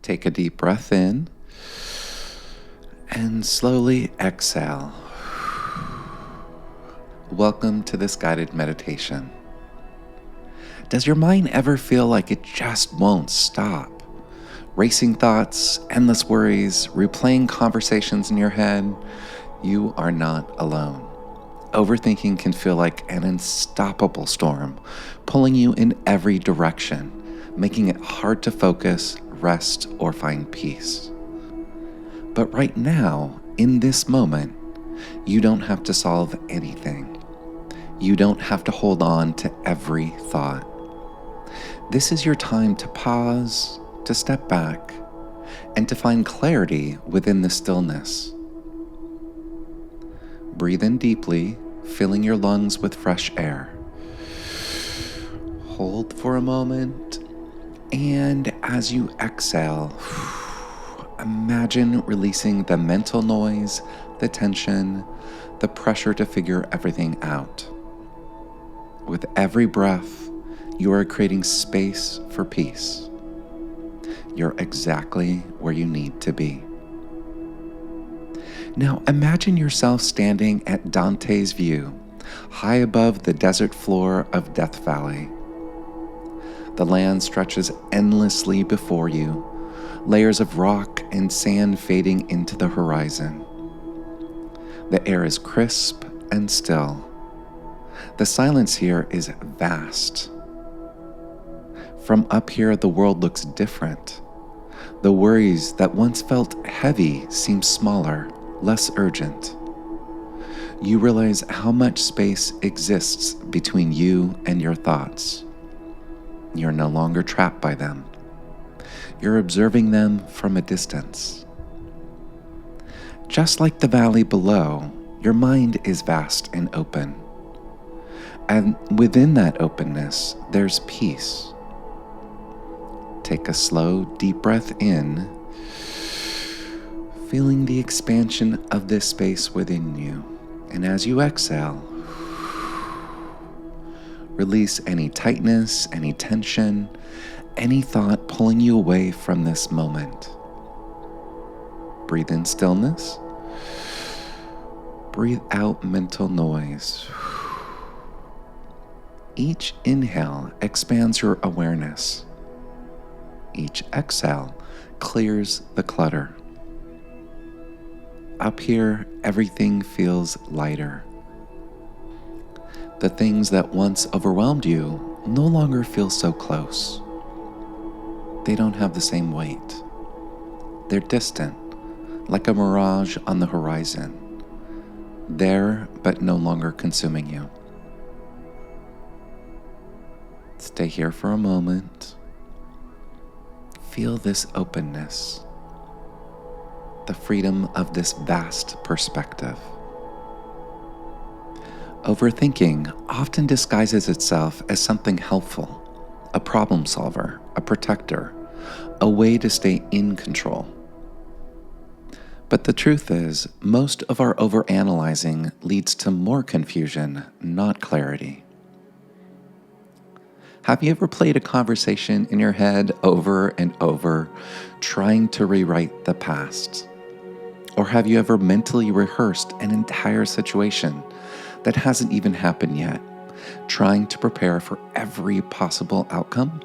Take a deep breath in and slowly exhale. Welcome to this guided meditation. Does your mind ever feel like it just won't stop? Racing thoughts, endless worries, replaying conversations in your head? You are not alone. Overthinking can feel like an unstoppable storm, pulling you in every direction, making it hard to focus, rest, or find peace. But right now, in this moment, you don't have to solve anything. You don't have to hold on to every thought. This is your time to pause, to step back, and to find clarity within the stillness. Breathe in deeply, filling your lungs with fresh air. Hold for a moment, and as you exhale, imagine releasing the mental noise, the tension, the pressure to figure everything out. With every breath, you are creating space for peace. You're exactly where you need to be. Now imagine yourself standing at Dante's View, high above the desert floor of Death Valley. The land stretches endlessly before you, layers of rock and sand fading into the horizon. The air is crisp and still. The silence here is vast. From up here, the world looks different. The worries that once felt heavy seem smaller, less urgent. You realize how much space exists between you and your thoughts. You're no longer trapped by them. You're observing them from a distance. Just like the valley below, your mind is vast and open. And within that openness, there's peace. Take a slow, deep breath in, feeling the expansion of this space within you. And as you exhale, release any tightness, any tension, any thought pulling you away from this moment. Breathe in stillness. Breathe out mental noise. Each inhale expands your awareness. Each exhale clears the clutter. Up here, everything feels lighter. The things that once overwhelmed you no longer feel so close. They don't have the same weight. They're distant, like a mirage on the horizon. There, but no longer consuming you. Stay here for a moment. Feel this openness, the freedom of this vast perspective. Overthinking often disguises itself as something helpful, a problem solver, a protector, a way to stay in control. But the truth is, most of our overanalyzing leads to more confusion, not clarity. Have you ever played a conversation in your head over and over, trying to rewrite the past? Or have you ever mentally rehearsed an entire situation that hasn't even happened yet, trying to prepare for every possible outcome?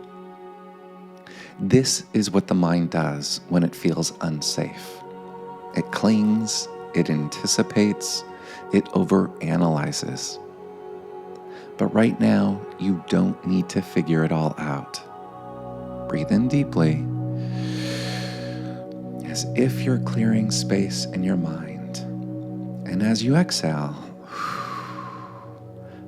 This is what the mind does when it feels unsafe. It clings, it anticipates, it overanalyzes. But right now, you don't need to figure it all out. Breathe in deeply, as if you're clearing space in your mind. And as you exhale,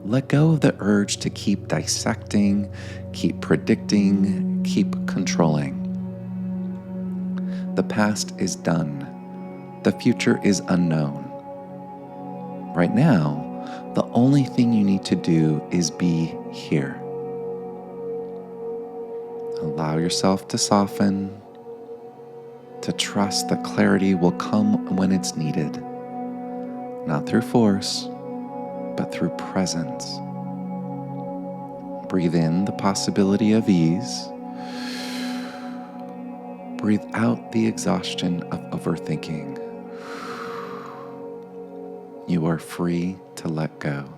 let go of the urge to keep dissecting, keep predicting, keep controlling. The past is done. The future is unknown. Right now, the only thing you need to do is be here. Allow yourself to soften, to trust that clarity will come when it's needed, not through force, but through presence. Breathe in the possibility of ease. Breathe out the exhaustion of overthinking. You are free to let go.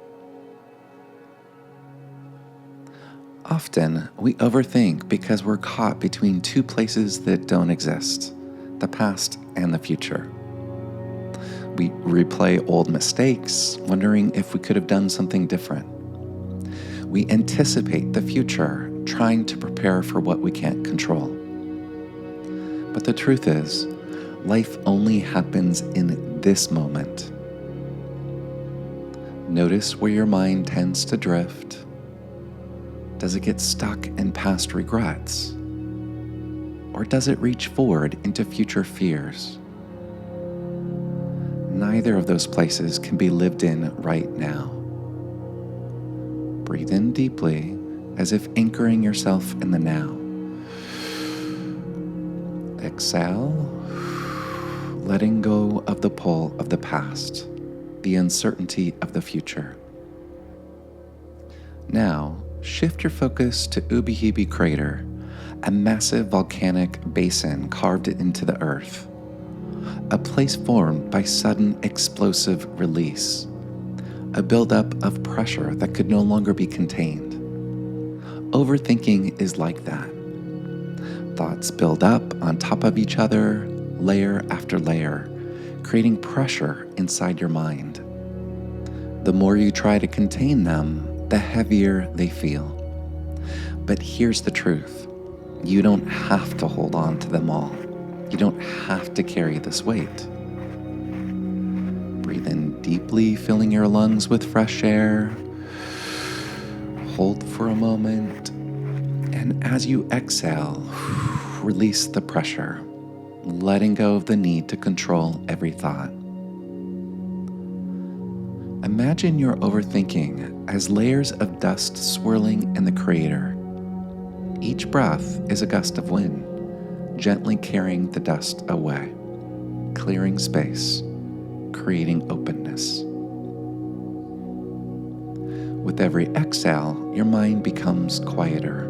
Often, we overthink because we're caught between two places that don't exist, the past and the future. We replay old mistakes, wondering if we could have done something different. We anticipate the future, trying to prepare for what we can't control. But the truth is, life only happens in this moment. Notice where your mind tends to drift. Does it get stuck in past regrets? Or does it reach forward into future fears? Neither of those places can be lived in right now. Breathe in deeply, as if anchoring yourself in the now. Exhale, letting go of the pull of the past, the uncertainty of the future. Now, shift your focus to Ubehebe Crater, a massive volcanic basin carved into the earth, a place formed by sudden explosive release, a buildup of pressure that could no longer be contained. Overthinking is like that. Thoughts build up on top of each other, layer after layer, creating pressure inside your mind. The more you try to contain them, the heavier they feel. But here's the truth. You don't have to hold on to them all. You don't have to carry this weight. Breathe in deeply, filling your lungs with fresh air. Hold for a moment. And as you exhale, release the pressure, letting go of the need to control every thought. Imagine your overthinking as layers of dust swirling in the crater. Each breath is a gust of wind, gently carrying the dust away, clearing space, creating openness. With every exhale, your mind becomes quieter.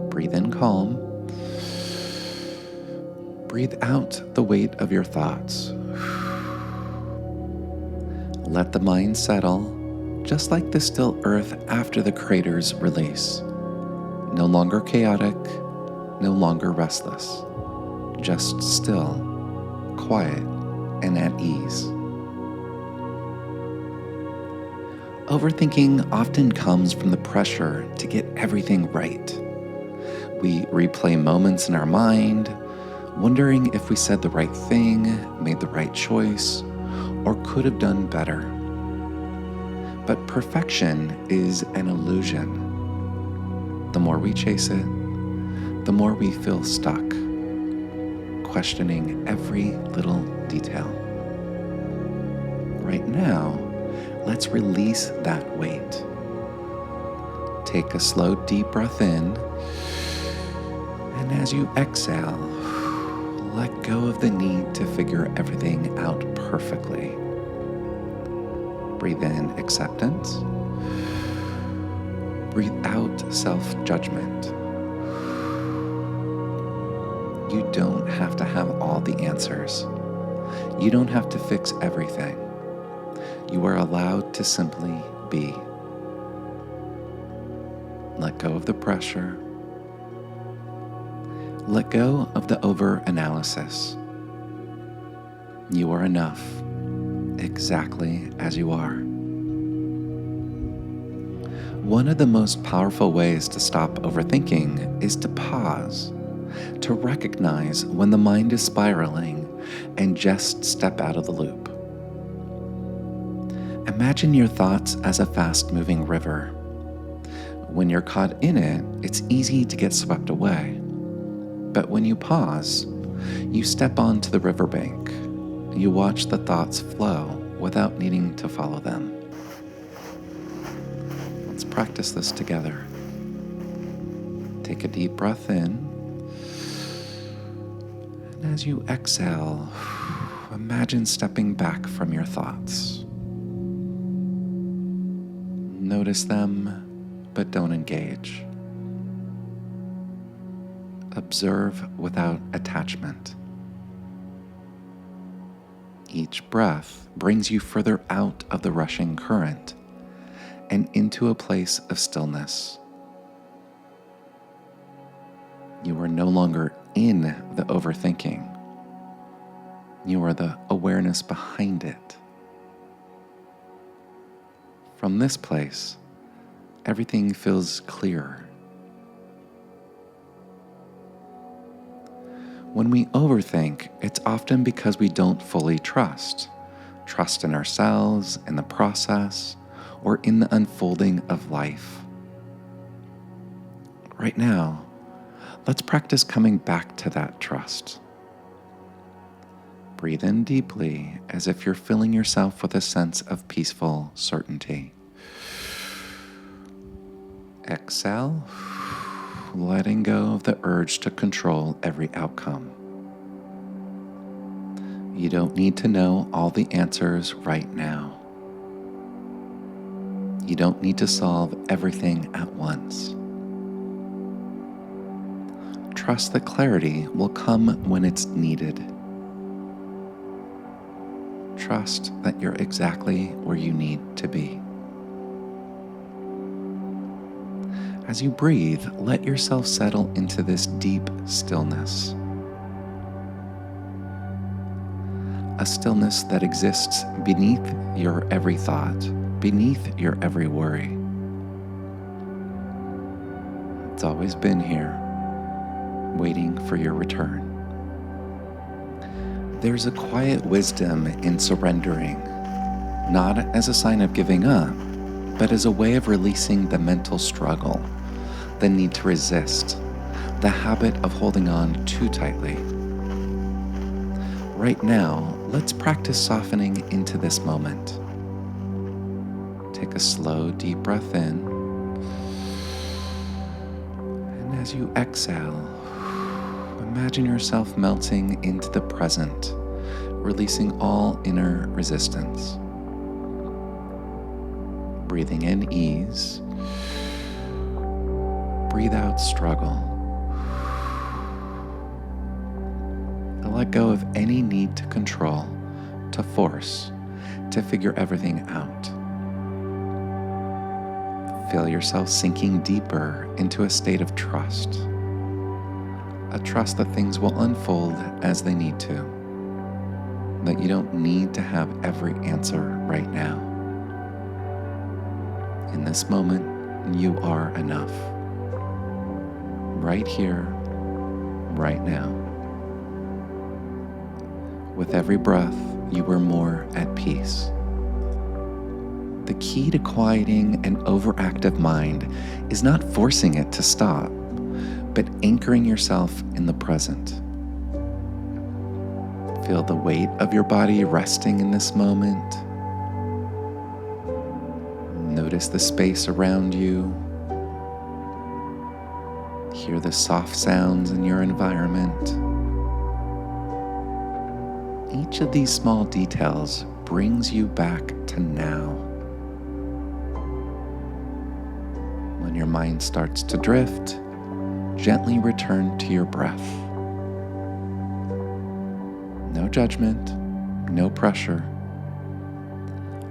Breathe in calm. Breathe out the weight of your thoughts. Let the mind settle, just like the still earth after the crater's release. No longer chaotic, no longer restless, just still, quiet, and at ease. Overthinking often comes from the pressure to get everything right. We replay moments in our mind, wondering if we said the right thing, made the right choice, or could have done better. But perfection is an illusion. The more we chase it, the more we feel stuck, questioning every little detail. Right now, let's release that weight. Take a slow, deep breath in, and as you exhale, let go of the need to figure everything out perfectly. Breathe in acceptance. Breathe out self-judgment. You don't have to have all the answers. You don't have to fix everything. You are allowed to simply be. Let go of the pressure. Let go of the overanalysis. You are enough, exactly as you are. One of the most powerful ways to stop overthinking is to pause, to recognize when the mind is spiraling and just step out of the loop. Imagine your thoughts as a fast-moving river. When you're caught in it, it's easy to get swept away. But when you pause, you step onto the riverbank. You watch the thoughts flow without needing to follow them. Let's practice this together. Take a deep breath in. And as you exhale, imagine stepping back from your thoughts. Notice them, but don't engage. Observe without attachment. Each breath brings you further out of the rushing current and into a place of stillness. You are no longer in the overthinking. You are the awareness behind it. From this place, everything feels clearer. When we overthink, it's often because we don't fully trust in ourselves, in the process, or in the unfolding of life. Right now, let's practice coming back to that trust. Breathe in deeply as if you're filling yourself with a sense of peaceful certainty. Exhale, letting go of the urge to control every outcome. You don't need to know all the answers right now. You don't need to solve everything at once. Trust that clarity will come when it's needed. Trust that you're exactly where you need to be. As you breathe, let yourself settle into this deep stillness. A stillness that exists beneath your every thought, beneath your every worry. It's always been here, waiting for your return. There's a quiet wisdom in surrendering, not as a sign of giving up, but as a way of releasing the mental struggle, the need to resist, the habit of holding on too tightly. Right now, let's practice softening into this moment. Take a slow, deep breath in, and as you exhale, imagine yourself melting into the present, releasing all inner resistance. Breathing in ease, breathe out struggle. Let go of any need to control, to force, to figure everything out. Feel yourself sinking deeper into a state of trust. A trust that things will unfold as they need to. That you don't need to have every answer right now. In this moment, you are enough. Right here, right now. With every breath, you are more at peace. The key to quieting an overactive mind is not forcing it to stop, but anchoring yourself in the present. Feel the weight of your body resting in this moment. Notice the space around you. Hear the soft sounds in your environment. Each of these small details brings you back to now. When your mind starts to drift, gently return to your breath. No judgment, no pressure,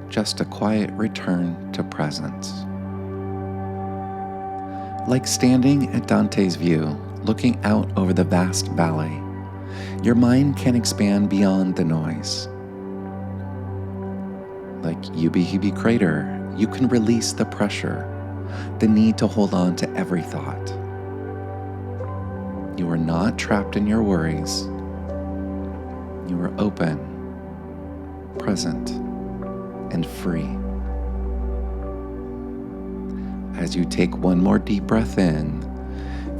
just a quiet return to presence. Like standing at Dante's View, looking out over the vast valley, your mind can expand beyond the noise. Like Ubi Crater, you can release the pressure, the need to hold on to every thought. You are not trapped in your worries. You are open, present, and free. As you take one more deep breath in,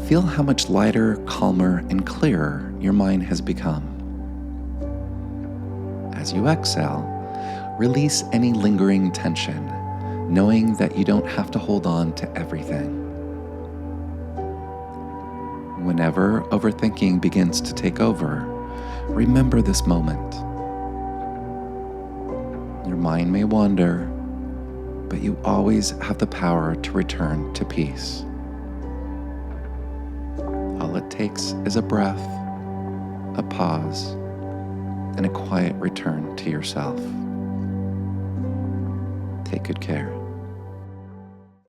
feel how much lighter, calmer, and clearer your mind has become. As you exhale, release any lingering tension, knowing that you don't have to hold on to everything. Whenever overthinking begins to take over, remember this moment. Your mind may wander, but you always have the power to return to peace. All it takes is a breath, a pause, and a quiet return to yourself. Take good care.